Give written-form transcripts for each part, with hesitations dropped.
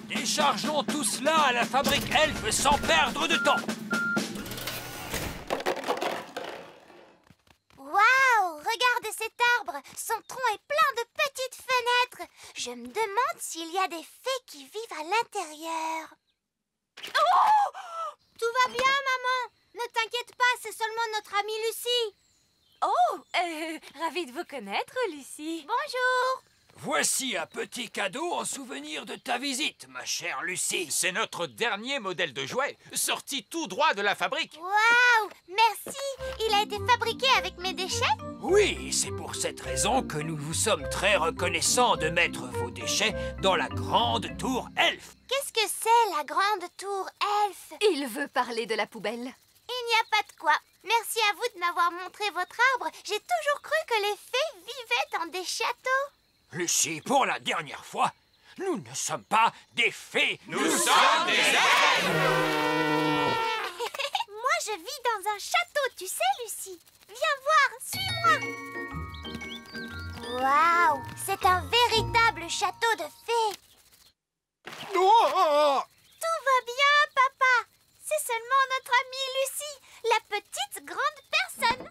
Déchargeons tout cela à la fabrique Elf sans perdre de temps. Waouh! Regarde cet arbre! Son tronc est plein de petites fenêtres. Je me demande s'il y a des fées qui vivent à l'intérieur. Oh! Tout va bien, maman! Ne t'inquiète pas, c'est seulement notre amie Lucie. Oh, ravie de vous connaître, Lucie. Bonjour! Voici un petit cadeau en souvenir de ta visite, ma chère Lucie. C'est notre dernier modèle de jouet, sorti tout droit de la fabrique. Waouh! Merci! Il a été fabriqué avec mes déchets? Oui, c'est pour cette raison que nous vous sommes très reconnaissants de mettre vos déchets dans la grande tour Elf. Qu'est-ce que c'est, la grande tour Elf? Il veut parler de la poubelle. Il n'y a pas de quoi. Merci à vous de m'avoir montré votre arbre. J'ai toujours cru que les fées vivaient dans des châteaux. Lucie, pour la dernière fois, nous ne sommes pas des fées. Nous sommes des elfes. Moi, je vis dans un château, tu sais, Lucie. Viens voir, suis-moi. Waouh, c'est un véritable château de fées. Oh! Tout va bien, papa. C'est seulement notre amie Lucie, la petite grande personne.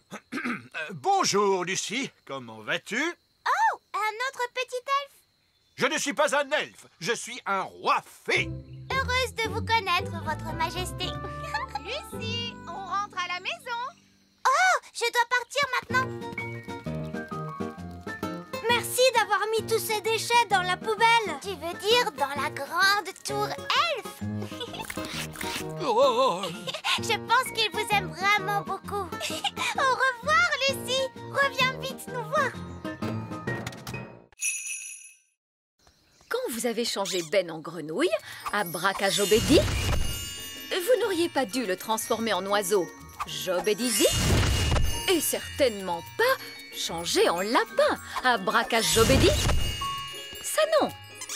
Bonjour, Lucie. Comment vas-tu? Oh, un autre petit elfe. Je ne suis pas un elfe, je suis un roi fée. Heureuse de vous connaître, votre majesté. Lucie, on rentre à la maison. Oh, je dois partir maintenant. Merci d'avoir mis tous ces déchets dans la poubelle. Tu veux dire dans la grande tour Elf? Oh, Je pense qu'il vous aime vraiment beaucoup. Au revoir, Lucie. Reviens vite nous voir. Quand vous avez changé Ben en grenouille, Abracajobedi, vous n'auriez pas dû le transformer en oiseau, Jobedizi, et certainement pas changer en lapin, Abracajobedi. Ça non.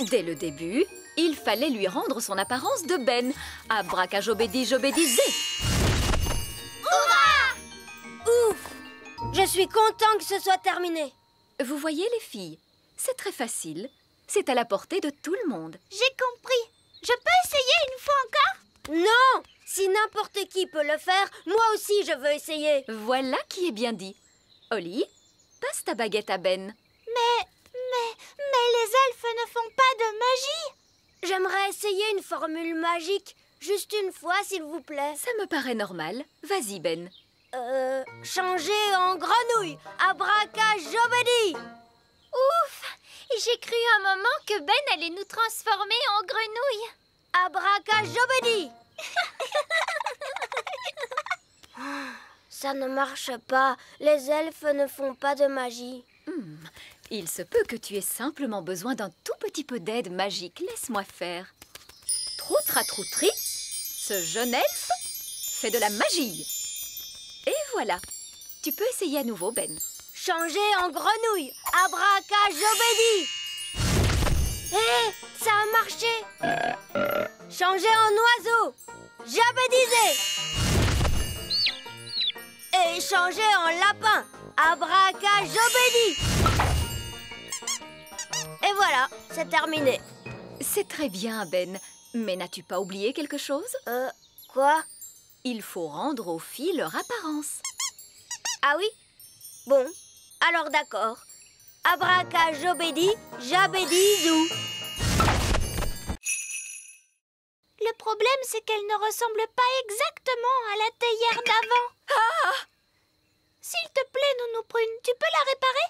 Dès le début, il fallait lui rendre son apparence de Ben, Abracajobedi Jobedizé. Ouf! Je suis content que ce soit terminé. Vous voyez les filles, c'est très facile. C'est à la portée de tout le monde. J'ai compris. Je peux essayer une fois encore? Non! Si n'importe qui peut le faire, moi aussi je veux essayer. Voilà qui est bien dit. Ollie, passe ta baguette à Ben. Mais les elfes ne font pas de magie. J'aimerais essayer une formule magique. Juste une fois, s'il vous plaît. Ça me paraît normal. Vas-y, Ben. Changer en grenouille. Abracajobedi. Ouf! J'ai cru un moment que Ben allait nous transformer en grenouille. Abracajobedi. Ça ne marche pas. Les elfes ne font pas de magie. Il se peut que tu aies simplement besoin d'un tout petit peu d'aide magique. Laisse-moi faire. Troutratroutri, ce jeune elfe fait de la magie. Et voilà. Tu peux essayer à nouveau, Ben. Changer en grenouille. Abracajobedi. Hé, ça a marché. Changer en oiseau. Jabedizé. Et changer en lapin. Abracajobedi. Et voilà, c'est terminé. C'est très bien, Ben. Mais n'as-tu pas oublié quelque chose? Quoi? Il faut rendre aux filles leur apparence. Ah oui? Bon, alors d'accord. Abracajobedi, jabedizou. Le problème, c'est qu'elle ne ressemble pas exactement à la théière d'avant. S'il te plaît, Nounou Prune, tu peux la réparer?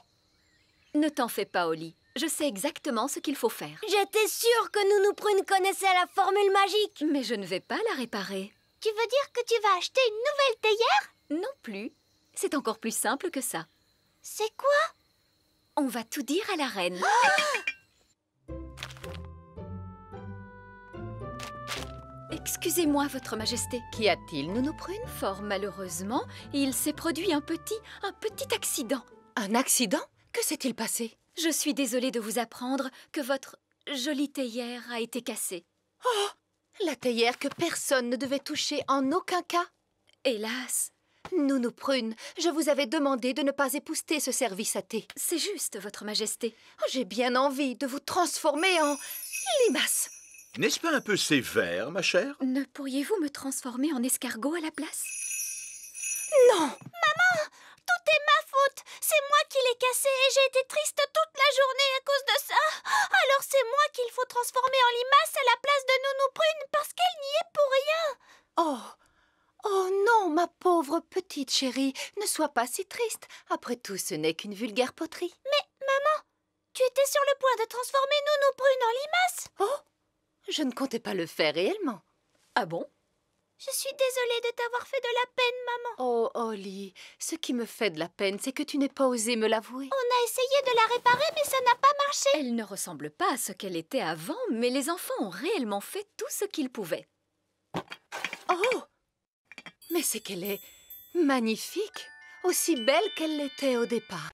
Ne t'en fais pas, Ollie. Je sais exactement ce qu'il faut faire. J'étais sûre que Nounou Prune connaissait la formule magique. Mais je ne vais pas la réparer. Tu veux dire que tu vas acheter une nouvelle théière? Non plus. C'est encore plus simple que ça. C'est quoi? On va tout dire à la reine. Excusez-moi, Votre Majesté. Qu'y a-t-il, Nounou Prune? Fort malheureusement, il s'est produit un petit accident. Un accident? Que s'est-il passé? Je suis désolée de vous apprendre que votre jolie théière a été cassée. Oh! La théière que personne ne devait toucher en aucun cas. Hélas. Nounou Prune, je vous avais demandé de ne pas épousseter ce service à thé. C'est juste, Votre Majesté. Oh, j'ai bien envie de vous transformer en limace. N'est-ce pas un peu sévère, ma chère? Ne pourriez-vous me transformer en escargot à la place? Non! Maman, tout est ma faute. C'est moi qui l'ai cassé et j'ai été triste toute la journée à cause de ça. Alors c'est moi qu'il faut transformer en limace à la place de Nounou Prune parce qu'elle n'y est pour rien. Oh! Oh non, ma pauvre petite chérie, ne sois pas si triste. Après tout, ce n'est qu'une vulgaire poterie. Mais maman, tu étais sur le point de transformer Nounou Prune en limace. Oh! Je ne comptais pas le faire réellement. Ah bon? Je suis désolée de t'avoir fait de la peine, maman. Oh, Holly, ce qui me fait de la peine, c'est que tu n'aies pas osé me l'avouer. On a essayé de la réparer, mais ça n'a pas marché. Elle ne ressemble pas à ce qu'elle était avant, mais les enfants ont réellement fait tout ce qu'ils pouvaient. Oh! Mais c'est qu'elle est magnifique, aussi belle qu'elle l'était au départ.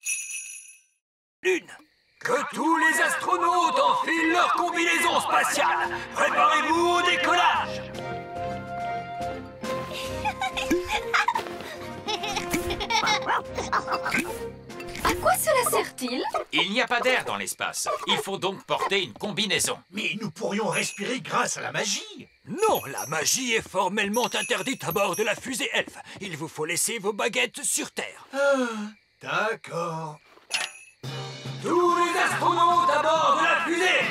Lune, que tous les astronautes enfilent leur combinaison spatiale. Préparez-vous au décollage. À quoi cela sert-il? Il n'y a pas d'air dans l'espace. Il faut donc porter une combinaison. Mais nous pourrions respirer grâce à la magie. Non, la magie est formellement interdite à bord de la fusée Elf. Il vous faut laisser vos baguettes sur Terre. D'accord. Tous les astronautes à bord de la fusée!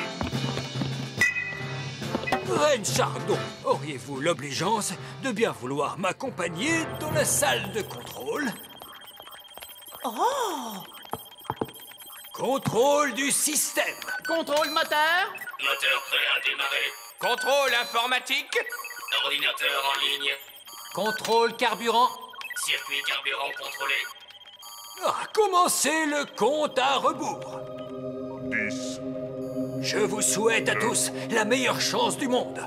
Reine Chardon, auriez-vous l'obligeance de bien vouloir m'accompagner dans la salle de contrôle? Oh! Contrôle du système. Contrôle moteur. Moteur prêt à démarrer. Contrôle informatique. Ordinateur en ligne. Contrôle carburant. Circuit carburant contrôlé. Commencez le compte à rebours. 10. Je vous souhaite à tous la meilleure chance du monde.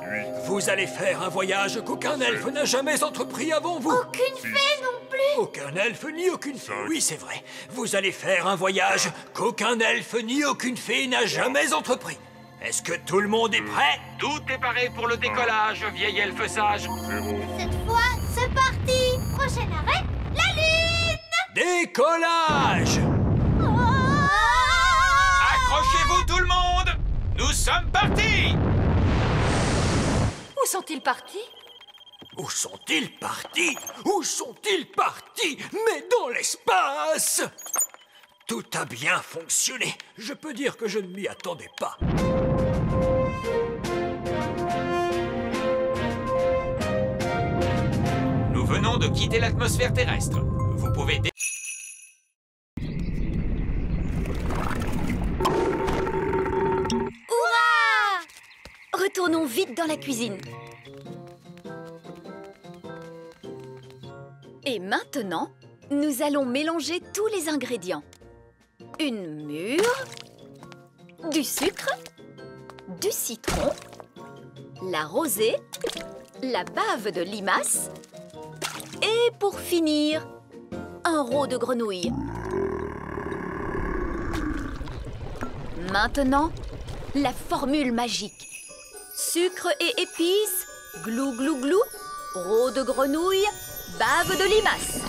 Vous allez faire un voyage qu'aucun elfe n'a jamais entrepris avant vous. Aucune fée non plus. Aucun elfe ni aucune fée. Oui, c'est vrai. Vous allez faire un voyage qu'aucun elfe ni aucune fée n'a jamais entrepris. Est-ce que tout le monde est prêt? Tout est paré pour le décollage, vieil elfe sage. 0. Cette fois, c'est parti. Prochain arrêt, la Lune. Décollage! Accrochez-vous tout le monde. Nous sommes partis. Où sont-ils partis? Où sont-ils partis? Où sont-ils partis? Mais dans l'espace! Tout a bien fonctionné. Je peux dire que je ne m'y attendais pas. Nous venons de quitter l'atmosphère terrestre. Vous pouvez... Retournons vite dans la cuisine. Et maintenant, nous allons mélanger tous les ingrédients. Une mûre, du sucre, du citron, la rosée, la bave de limace et pour finir, un rot de grenouille. Maintenant, la formule magique. Sucre et épices, glou glou glou, rot de grenouille, bave de limace.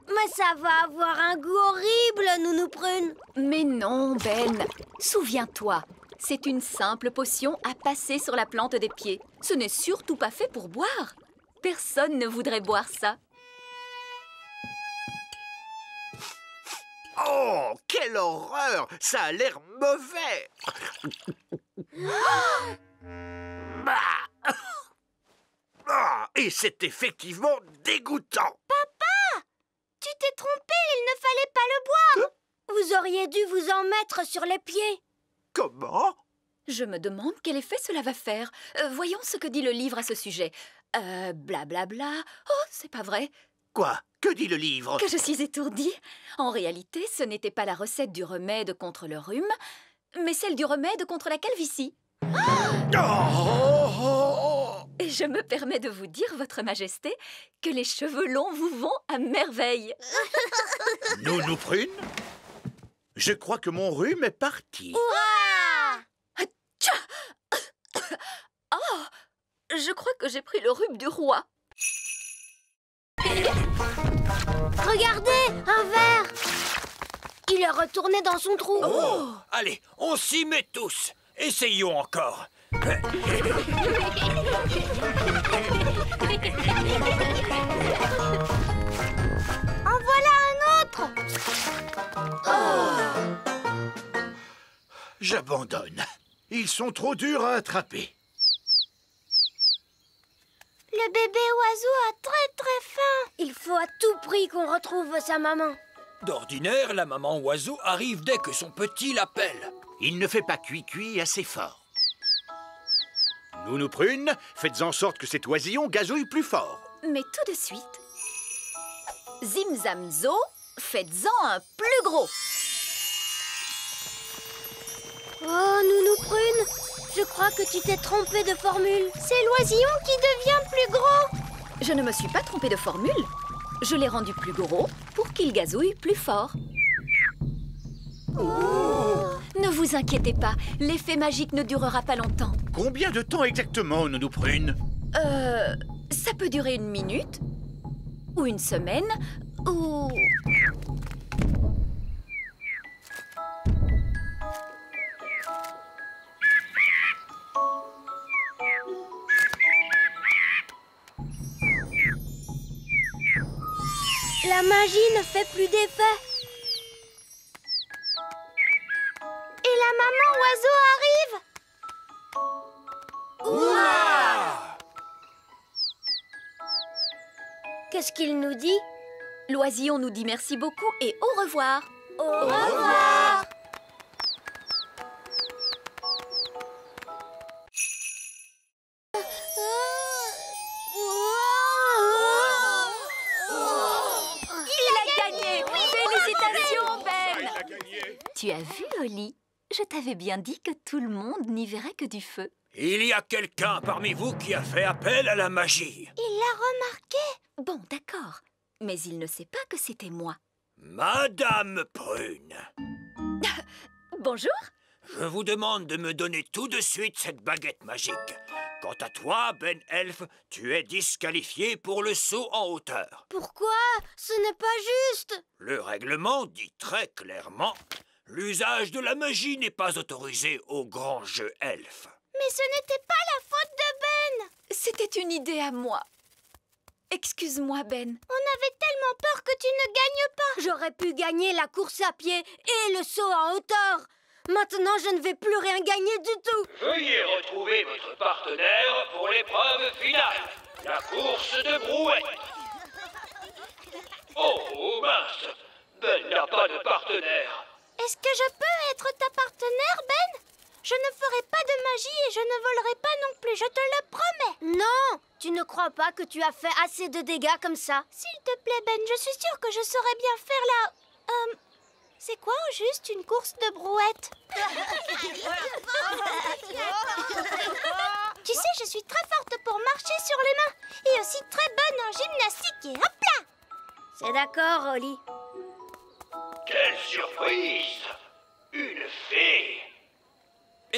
Mais ça va avoir un goût horrible, Nounou Prune. Mais non, Ben. Souviens-toi, c'est une simple potion à passer sur la plante des pieds. Ce n'est surtout pas fait pour boire. Personne ne voudrait boire ça. Oh, quelle horreur! Ça a l'air mauvais! Et c'est effectivement dégoûtant! Tu t'es trompé, il ne fallait pas le boire. Vous auriez dû vous en mettre sur les pieds. Comment? Je me demande quel effet cela va faire. Voyons ce que dit le livre à ce sujet. Blablabla. Oh, c'est pas vrai. Quoi? Que dit le livre? Que je suis étourdie. En réalité, ce n'était pas la recette du remède contre le rhume, mais celle du remède contre la calvitie. Et je me permets de vous dire, Votre Majesté, que les cheveux longs vous vont à merveille. Nounou Prune? Je crois que mon rhume est parti. Oh, je crois que j'ai pris le rhume du roi. Regardez, un verre. Il est retourné dans son trou. Oh, allez, on s'y met tous. Essayons encore. En voilà un autre. J'abandonne. Ils sont trop durs à attraper. Le bébé oiseau a très faim. Il faut à tout prix qu'on retrouve sa maman. D'ordinaire, la maman oiseau arrive dès que son petit l'appelle. Il ne fait pas cuit assez fort. Nounou Prune, faites en sorte que cet oisillon gazouille plus fort. Mais tout de suite, Zim Zam Zo, faites-en un plus gros. Oh, Nounou Prune, je crois que tu t'es trompée de formule. C'est l'oisillon qui devient plus gros. Je ne me suis pas trompée de formule. Je l'ai rendu plus gros pour qu'il gazouille plus fort. Ne vous inquiétez pas, l'effet magique ne durera pas longtemps. Combien de temps exactement, Nounou Prune? Ça peut durer 1 minute, ou 1 semaine, ou... La magie ne fait plus d'effet. Et la maman oiseau arrive. Ouah! Qu'est-ce qu'il nous dit? L'oisillon nous dit merci beaucoup et au revoir. Au revoir. Tu as vu, Oli? Je t'avais bien dit que tout le monde n'y verrait que du feu. Il y a quelqu'un parmi vous qui a fait appel à la magie. Il l'a remarqué. Bon, d'accord. Mais il ne sait pas que c'était moi. Madame Prune, Bonjour. je vous demande de me donner tout de suite cette baguette magique. Quant à toi, Ben Elf, tu es disqualifié pour le saut en hauteur. Pourquoi? Ce n'est pas juste. Le règlement dit très clairement: l'usage de la magie n'est pas autorisé au grand jeu elfe. Mais ce n'était pas la faute de Ben. C'était une idée à moi. Excuse-moi, Ben. On avait tellement peur que tu ne gagnes pas. J'aurais pu gagner la course à pied et le saut en hauteur. Maintenant, je ne vais plus rien gagner du tout. Veuillez retrouver votre partenaire pour l'épreuve finale, la course de brouette. Oh mince, Ben n'a pas de partenaire. Est-ce que je peux être ta partenaire, Ben? Je ne ferai pas de magie et je ne volerai pas non plus, je te le promets. Non, tu ne crois pas que tu as fait assez de dégâts comme ça? S'il te plaît, Ben, je suis sûre que je saurais bien faire la... c'est quoi au juste une course de brouette? Tu sais, je suis très forte pour marcher sur les mains et aussi très bonne en gymnastique et hop là! C'est d'accord, Oli. Quelle surprise! Une fée!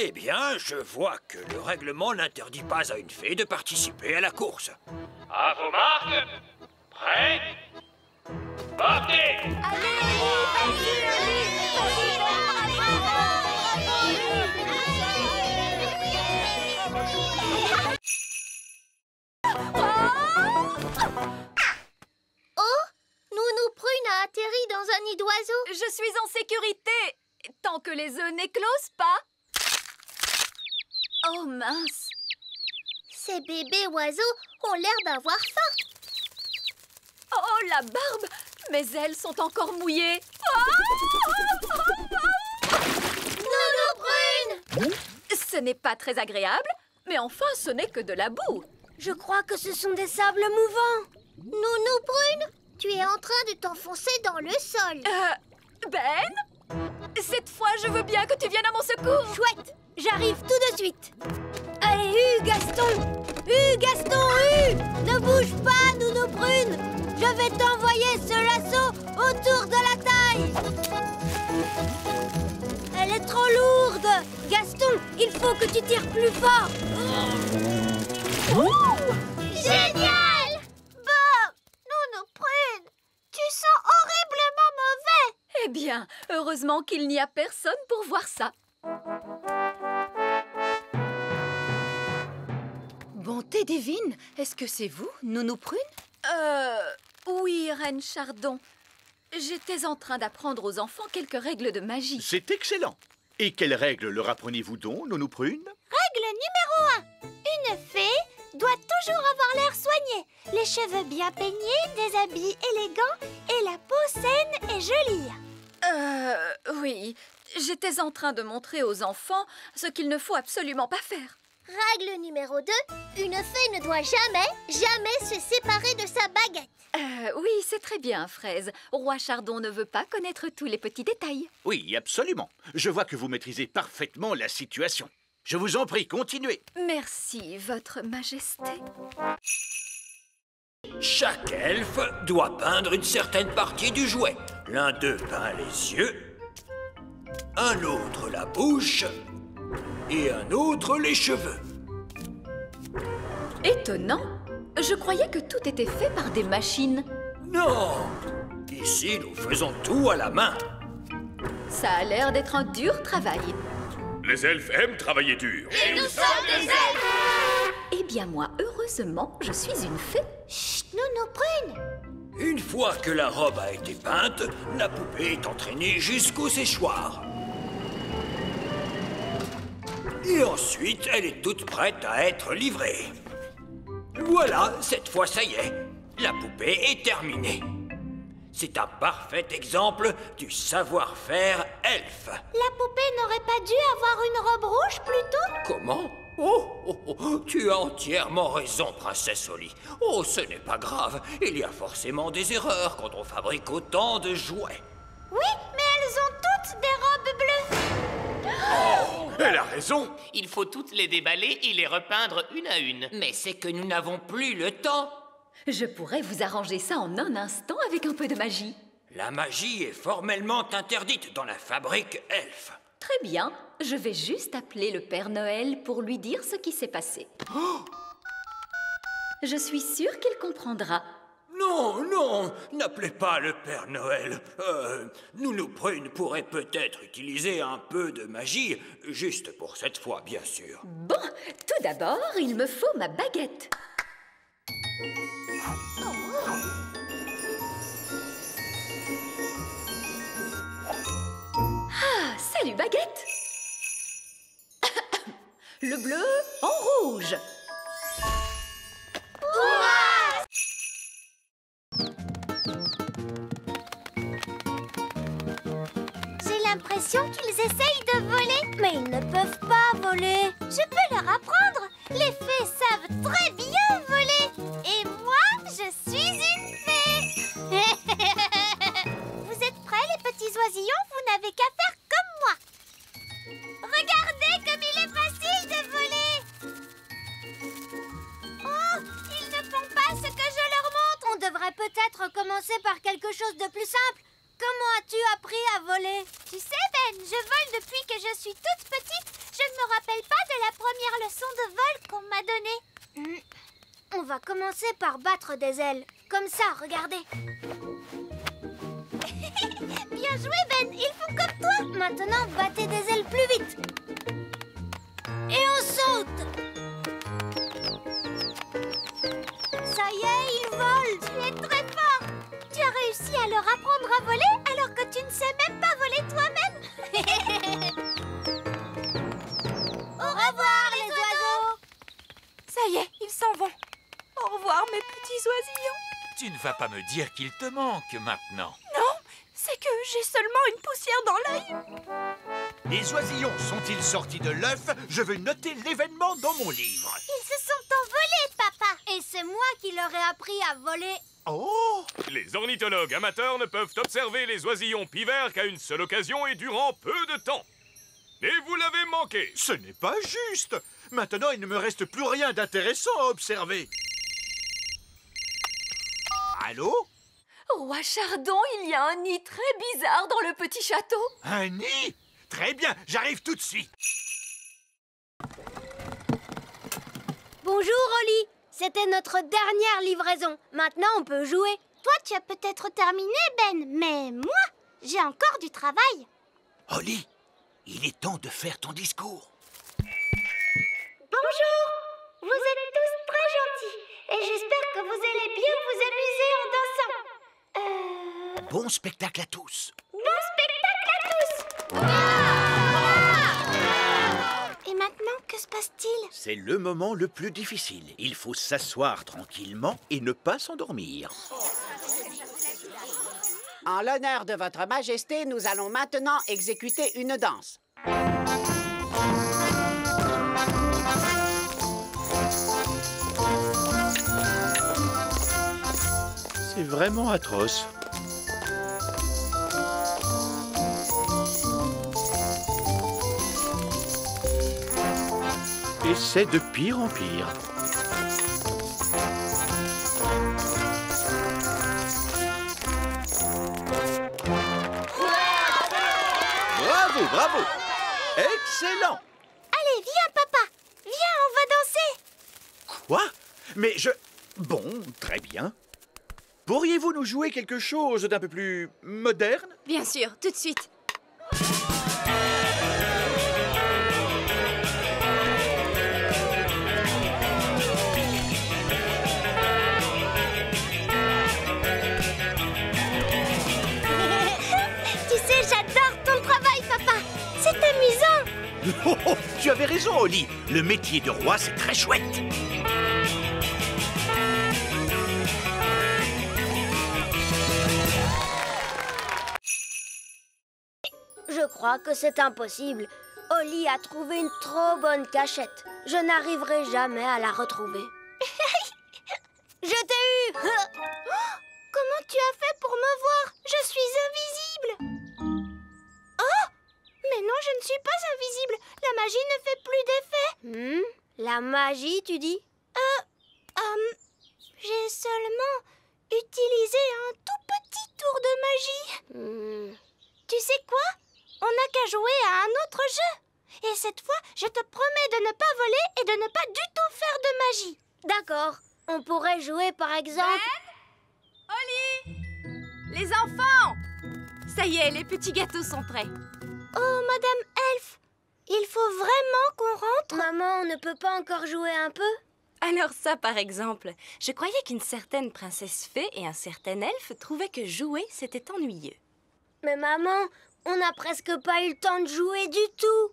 Eh bien, je vois que le règlement n'interdit pas à une fée de participer à la course. À vos marques! Prêts? Partez! Nounou Prune a atterri dans un nid d'oiseaux. Je suis en sécurité, tant que les œufs n'éclosent pas. Oh mince. Ces bébés oiseaux ont l'air d'avoir faim. Oh, la barbe. Mes ailes sont encore mouillées. Nounou Prune! Ce n'est pas très agréable, mais enfin, ce n'est que de la boue. Je crois que ce sont des sables mouvants. Nounou Prune, tu es en train de t'enfoncer dans le sol. Ben? Cette fois, je veux bien que tu viennes à mon secours. Chouette, j'arrive tout de suite. Allez, Gaston! Gaston, ne bouge pas, Nounou Prune. Je vais t'envoyer ce lasso autour de la taille. Elle est trop lourde. Gaston, il faut que tu tires plus fort. Génial! Bon, Nounou Prune, tu sens horriblement mauvais. Eh bien, heureusement qu'il n'y a personne pour voir ça. Bonté divine, est-ce que c'est vous, Nounou Prune? Oui, Reine Chardon. J'étais en train d'apprendre aux enfants quelques règles de magie. C'est excellent. Et quelles règles leur apprenez-vous donc, Nounou Prune? Règle numéro 1. Une fée doit toujours avoir l'air soigné, les cheveux bien peignés, des habits élégants et la peau saine et jolie. Oui. J'étais en train de montrer aux enfants ce qu'il ne faut absolument pas faire. Règle numéro 2. Une fée ne doit jamais se séparer de sa baguette. Oui, c'est très bien, Fraise. Roi Chardon ne veut pas connaître tous les petits détails. Oui, absolument. Je vois que vous maîtrisez parfaitement la situation. Je vous en prie, continuez. Merci, Votre Majesté. Chaque elfe doit peindre une certaine partie du jouet. L'un d'eux peint les yeux, un autre la bouche et un autre les cheveux. Étonnant. Je croyais que tout était fait par des machines. Non! Ici, nous faisons tout à la main. Ça a l'air d'être un dur travail. Les elfes aiment travailler dur. Et nous sommes des elfes! Eh bien moi, heureusement, je suis une fée. Chut, Nounou Prune! Une fois que la robe a été peinte, la poupée est entraînée jusqu'au séchoir. Et ensuite, elle est toute prête à être livrée. Voilà, cette fois, ça y est. La poupée est terminée. C'est un parfait exemple du savoir-faire elfe. La poupée n'aurait pas dû avoir une robe rouge plutôt? Comment? Oh, tu as entièrement raison, princesse Holly. Oh, ce n'est pas grave. Il y a forcément des erreurs quand on fabrique autant de jouets. Oui, mais elles ont toutes des robes bleues. Elle a raison. Il faut toutes les déballer et les repeindre une à une. Mais c'est que nous n'avons plus le temps. Je pourrais vous arranger ça en un instant avec un peu de magie. La magie est formellement interdite dans la fabrique elfe. Très bien, je vais juste appeler le Père Noël pour lui dire ce qui s'est passé. Je suis sûre qu'il comprendra. Non, n'appelez pas le Père Noël. Nounou Prune pourrait peut-être utiliser un peu de magie, juste pour cette fois, bien sûr. Bon, tout d'abord, il me faut ma baguette. Ah, salut baguette. Le bleu en rouge. J'ai l'impression qu'ils essayent de voler, mais ils ne peuvent pas voler. Je peux leur apprendre. Les fées savent très bien voler. Et moi, je suis une fée. Vous êtes prêts, les petits oisillons? Vous n'avez qu'à faire comme moi. Regardez comme il est facile de voler. Oh, ils ne font pas ce que je leur montre. On devrait peut-être commencer par quelque chose de plus simple. Comment as-tu appris à voler? Tu sais, Ben, je vole depuis que je suis toute petite. Je ne me rappelle pas de la première leçon de vol qu'on m'a donnée. On va commencer par battre des ailes. Comme ça, regardez. Bien joué, Ben. Ils font comme toi. Maintenant, battez des ailes plus vite. Et on saute. Ça y est, ils volent. Tu es très fort. Tu as réussi à leur apprendre à voler alors que tu ne sais même pas voler toi-même. Au revoir, les oiseaux. Ça y est, ils s'en vont. Au revoir, mes petits oisillons. Tu ne vas pas me dire qu'il te manque maintenant. Non, c'est que j'ai seulement une poussière dans l'œil. Les oisillons sont-ils sortis de l'œuf? Je veux noter l'événement dans mon livre. Ils se sont envolés, papa. Et c'est moi qui leur ai appris à voler. Oh! Les ornithologues amateurs ne peuvent observer les oisillons pivers qu'à une seule occasion et durant peu de temps. Et vous l'avez manqué. Ce n'est pas juste. Maintenant, il ne me reste plus rien d'intéressant à observer. Allô? Roi Chardon, il y a un nid très bizarre dans le petit château. Un nid? Très bien, j'arrive tout de suite. Bonjour, Holly. C'était notre dernière livraison. Maintenant, on peut jouer. Toi, tu as peut-être terminé, Ben. Mais moi, j'ai encore du travail. Holly, il est temps de faire ton discours. Bonjour. Vous êtes tous très bon spectacle à tous. Et maintenant, que se passe-t-il? C'est le moment le plus difficile. Il faut s'asseoir tranquillement et ne pas s'endormir. En l'honneur de votre majesté, nous allons maintenant exécuter une danse. C'est vraiment atroce. Et c'est de pire en pire. Bravo, bravo! Excellent! Allez, viens, papa. Viens, on va danser. Quoi? Mais je... Bon, très bien. Pourriez-vous nous jouer quelque chose d'un peu plus moderne? Bien sûr, tout de suite. Tu sais, j'adore ton travail, papa. C'est amusant. Oh, oh, tu avais raison, Oli. Le métier de roi, c'est très chouette. Je crois que c'est impossible. Oli a trouvé une trop bonne cachette. Je n'arriverai jamais à la retrouver. Je t'ai eu! Comment tu as fait pour me voir? Je suis invisible. Oh! Mais non, je ne suis pas invisible. La magie ne fait plus d'effet. La magie, tu dis? J'ai seulement utilisé un tout petit tour de magie. Tu sais quoi? On n'a qu'à jouer à un autre jeu. Et cette fois, je te promets de ne pas voler et de ne pas du tout faire de magie. D'accord. On pourrait jouer, par exemple... Oli! Les enfants! Ça y est, les petits gâteaux sont prêts. Oh, Madame Elf, il faut vraiment qu'on rentre. Maman, on ne peut pas encore jouer un peu? Alors ça, par exemple, je croyais qu'une certaine princesse fée et un certain elfe trouvaient que jouer, c'était ennuyeux. Mais maman, on n'a presque pas eu le temps de jouer du tout.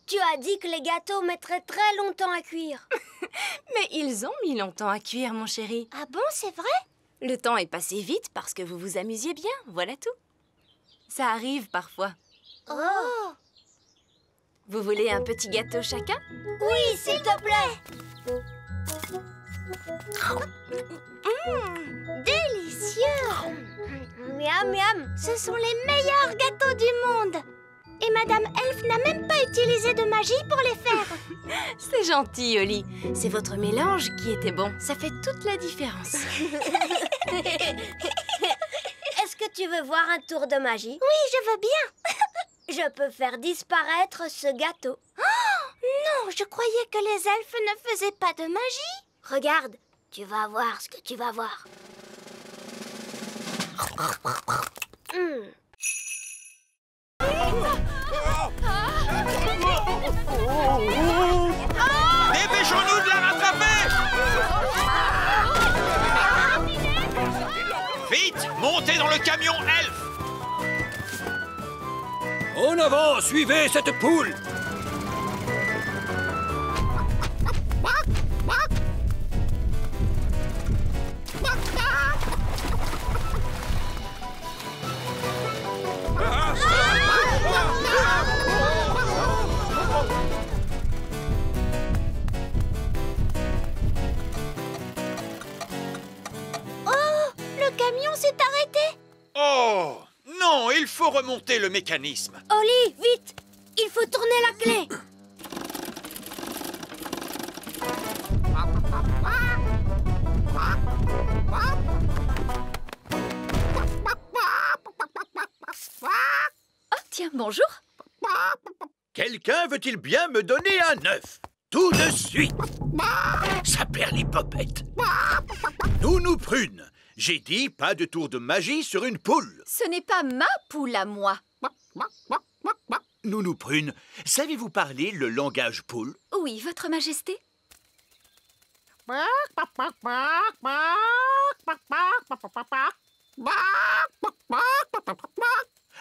Tu as dit que les gâteaux mettraient très longtemps à cuire. Mais ils ont mis longtemps à cuire, mon chéri. Ah bon, c'est vrai? Le temps est passé vite parce que vous vous amusiez bien, voilà tout. Ça arrive parfois. Oh! Vous voulez un petit gâteau chacun? Oui, s'il te plaît. Délicieux! Miam, miam. Ce sont les meilleurs gâteaux du monde. Et Madame Elf n'a même pas utilisé de magie pour les faire. C'est gentil, Oli. C'est votre mélange qui était bon. Ça fait toute la différence. Est-ce que tu veux voir un tour de magie? Oui, je veux bien. Je peux faire disparaître ce gâteau. Oh, non, je croyais que les elfes ne faisaient pas de magie. Regarde, tu vas voir ce que tu vas voir. Dépêchons-nous de la rattraper! Vite, montez dans le camion elfe! En avant, suivez cette poule. Le camion s'est arrêté. Oh! Non, il faut remonter le mécanisme. Oli, vite! Il faut tourner la clé. Oh, tiens, bonjour. Quelqu'un veut-il bien me donner un œuf? Tout de suite! Ça perd les popettes. Nounou Prune, j'ai dit pas de tour de magie sur une poule. Ce n'est pas ma poule à moi. Nounou Prune, savez-vous parler le langage poule? Oui, Votre Majesté.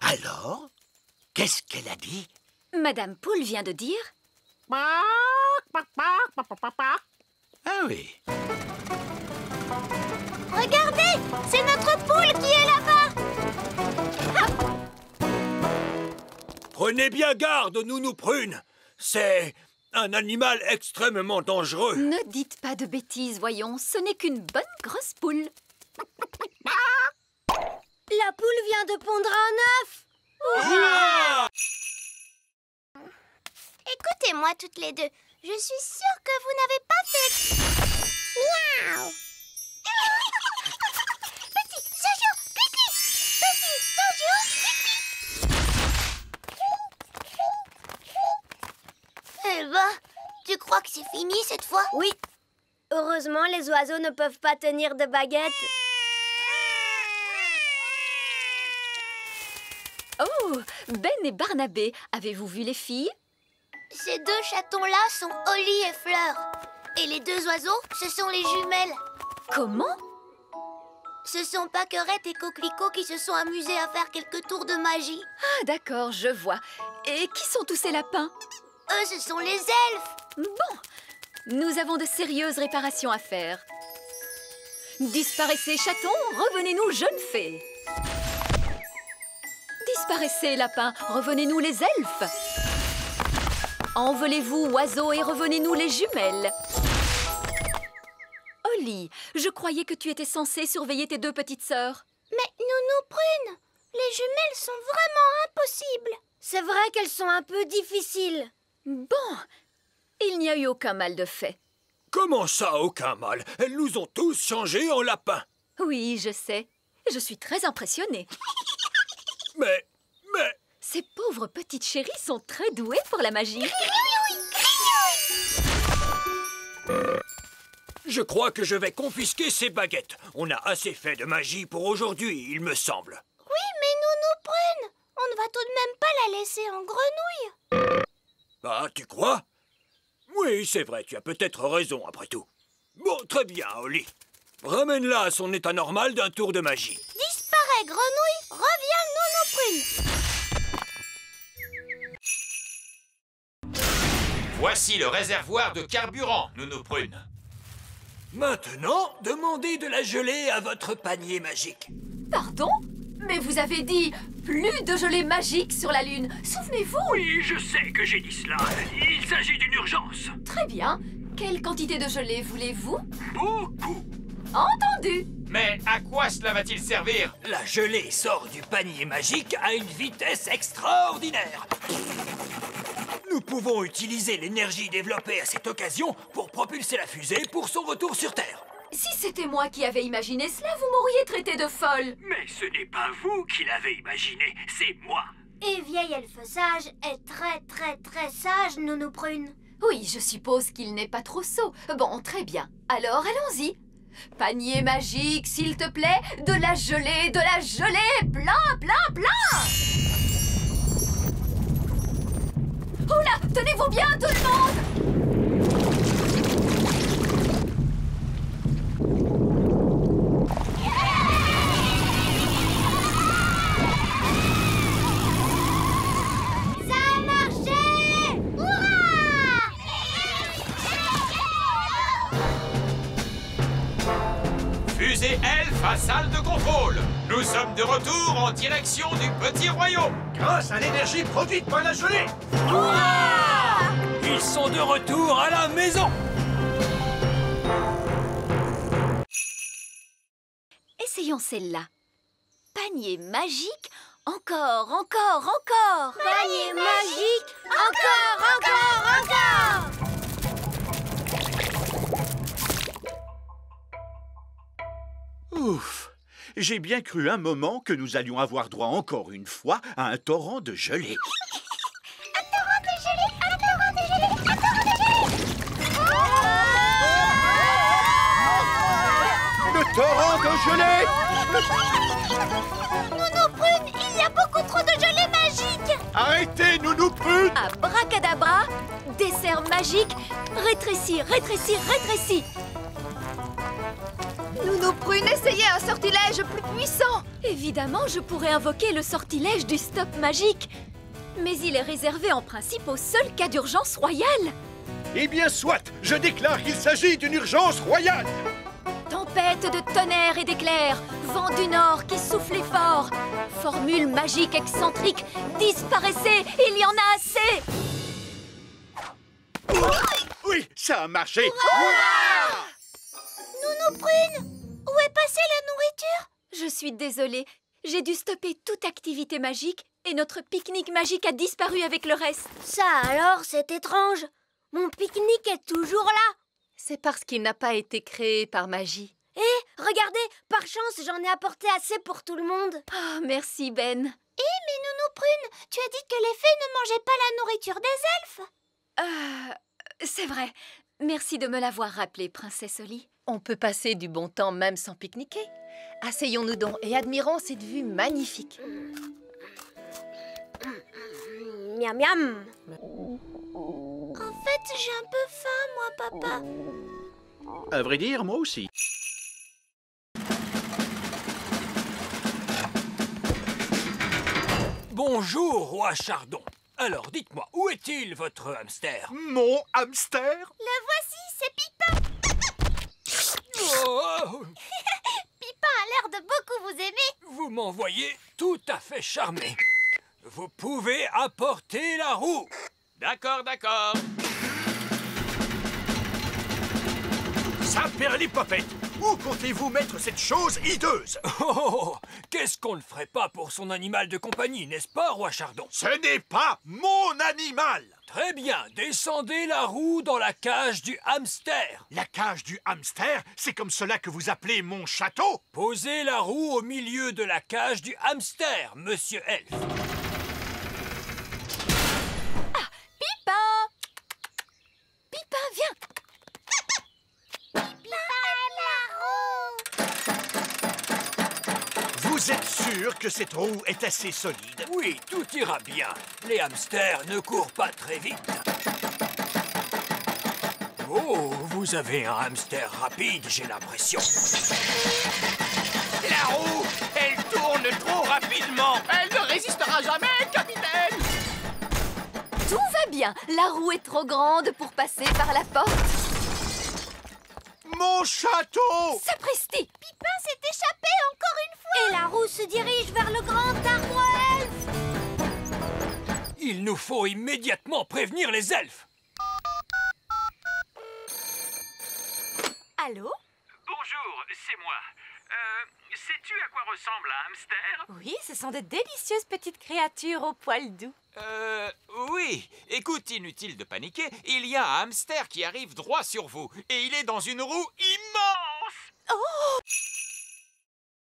Alors, qu'est-ce qu'elle a dit? Madame Poule vient de dire... Ah oui. Regardez, c'est notre poule qui est là-bas. Prenez bien garde, Nounou Prune. C'est un animal extrêmement dangereux. Ne dites pas de bêtises, voyons. Ce n'est qu'une bonne grosse poule. La poule vient de pondre un œuf. Écoutez-moi toutes les deux. Je suis sûre que vous n'avez pas fait... Miaou. Petit Jojo, pipi. Petit Jojo, pipi. Eh ben, tu crois que c'est fini cette fois? Oui. Heureusement, les oiseaux ne peuvent pas tenir de baguette. Oh, Ben et Barnabé, avez-vous vu les filles? Ces deux chatons-là sont Holly et Fleur. Et les deux oiseaux, ce sont les jumelles. Comment? Ce sont Pâquerette et Coquelicot qui se sont amusés à faire quelques tours de magie. Ah, d'accord, je vois. Et qui sont tous ces lapins? Eux, ce sont les elfes. Bon, nous avons de sérieuses réparations à faire. Disparaissez, chatons, revenez-nous, jeunes fées. Disparaissez, lapins, revenez-nous, les elfes. Envolez-vous, oiseaux, et revenez-nous, les jumelles. Holly, je croyais que tu étais censée surveiller tes deux petites sœurs. Mais Nounou Prune, les jumelles sont vraiment impossibles. C'est vrai qu'elles sont un peu difficiles. Bon, il n'y a eu aucun mal de fait. Comment ça, aucun mal? Elles nous ont tous changés en lapins. Oui, je sais. Je suis très impressionnée. Mais... Ces pauvres petites chéries sont très douées pour la magie. Je crois que je vais confisquer ces baguettes. On a assez fait de magie pour aujourd'hui, il me semble. Oui, mais Nounou Prune, on ne va tout de même pas la laisser en grenouille. Ah, tu crois? Oui, c'est vrai, tu as peut-être raison après tout. Bon, très bien, Holly. Ramène-la à son état normal d'un tour de magie. Disparais, grenouille, reviens, Nounou Prune. Voici le réservoir de carburant, Nounou Prune. Maintenant, demandez de la gelée à votre panier magique. Pardon? Mais vous avez dit plus de gelée magique sur la Lune. Souvenez-vous? Oui, je sais que j'ai dit cela. Il s'agit d'une urgence. Très bien. Quelle quantité de gelée voulez-vous? Beaucoup. Entendu. Mais à quoi cela va-t-il servir? La gelée sort du panier magique à une vitesse extraordinaire. Nous pouvons utiliser l'énergie développée à cette occasion pour propulser la fusée pour son retour sur Terre. Si c'était moi qui avais imaginé cela, vous m'auriez traité de folle. Mais ce n'est pas vous qui l'avez imaginé, c'est moi. Et vieil elfe sage est très sage, Nounou Prune. Oui, je suppose qu'il n'est pas trop sot. Bon, très bien. Alors, allons-y. Panier magique, s'il te plaît. De la gelée, plein, plein, plein. Oula, tenez-vous bien, tout le monde. Fusée elfe à salle de contrôle. Nous sommes de retour en direction du petit royaume. Grâce à l'énergie produite par la gelée. Ils sont de retour à la maison. Essayons celle-là. Panier magique, encore. Panier magique, encore. Ouf! J'ai bien cru un moment que nous allions avoir droit encore une fois à un torrent de gelée. Un torrent de gelée, un torrent de gelée, un torrent de gelée. Le torrent de gelée! Nounou Prune, il y a beaucoup trop de gelée magique. Arrêtez, Nounou Prune! Abracadabra, dessert magique, rétrécis. Nounou Prune, essayez un sortilège plus puissant! Évidemment, je pourrais invoquer le sortilège du stop magique. Mais il est réservé en principe au seul cas d'urgence royale. Eh bien, soit! Je déclare qu'il s'agit d'une urgence royale! Tempête de tonnerre et d'éclairs, vent du nord qui soufflait fort. Formule magique excentrique, disparaissez, il y en a assez! Oui, ça a marché! Nounou Prune, où est passée la nourriture? Je suis désolée, j'ai dû stopper toute activité magique et notre pique-nique magique a disparu avec le reste. Ça alors, c'est étrange. Mon pique-nique est toujours là. C'est parce qu'il n'a pas été créé par magie. Regardez, par chance, j'en ai apporté assez pour tout le monde. Oh, merci Ben. Mais Nounou Prune, tu as dit que les fées ne mangeaient pas la nourriture des elfes. C'est vrai. Merci de me l'avoir rappelé, Princesse Oli. On peut passer du bon temps même sans pique-niquer. Asseyons-nous donc et admirons cette vue magnifique. Miam miam. En fait, j'ai un peu faim, moi, papa. À vrai dire, moi aussi. Bonjour, roi Chardon. Alors, dites-moi, où est-il, votre hamster? Mon hamster? Le voici, c'est Pipin. Oh, Pipin a l'air de beaucoup vous aimer. vous m'envoyez tout à fait charmé. Vous pouvez apporter la roue. D'accord, d'accord. Saperlipopette! Où comptez-vous mettre cette chose hideuse? Oh, qu'est-ce qu'on ne ferait pas pour son animal de compagnie, n'est-ce pas, roi Chardon? Ce n'est pas mon animal! Très bien, descendez la roue dans la cage du hamster. La cage du hamster, c'est comme cela que vous appelez mon château? Posez la roue au milieu de la cage du hamster, monsieur Elf. Pipin! Pipin, viens! Vous êtes sûr que cette roue est assez solide? Oui, tout ira bien. Les hamsters ne courent pas très vite. Oh, vous avez un hamster rapide, j'ai l'impression. La roue, elle tourne trop rapidement. Elle ne résistera jamais, capitaine. Tout va bien. La roue est trop grande pour passer par la porte. Mon château! Sapristi! Pipin s'est échappé encore une fois. Et la roue se dirige vers le grand arbre elfe. Il nous faut immédiatement prévenir les elfes. Allô? Bonjour, c'est moi. Sais-tu à quoi ressemble un hamster? Oui, ce sont de délicieuses petites créatures au poil doux. Oui. Écoute, inutile de paniquer, il y a un hamster qui arrive droit sur vous. Et il est dans une roue immense. Oh!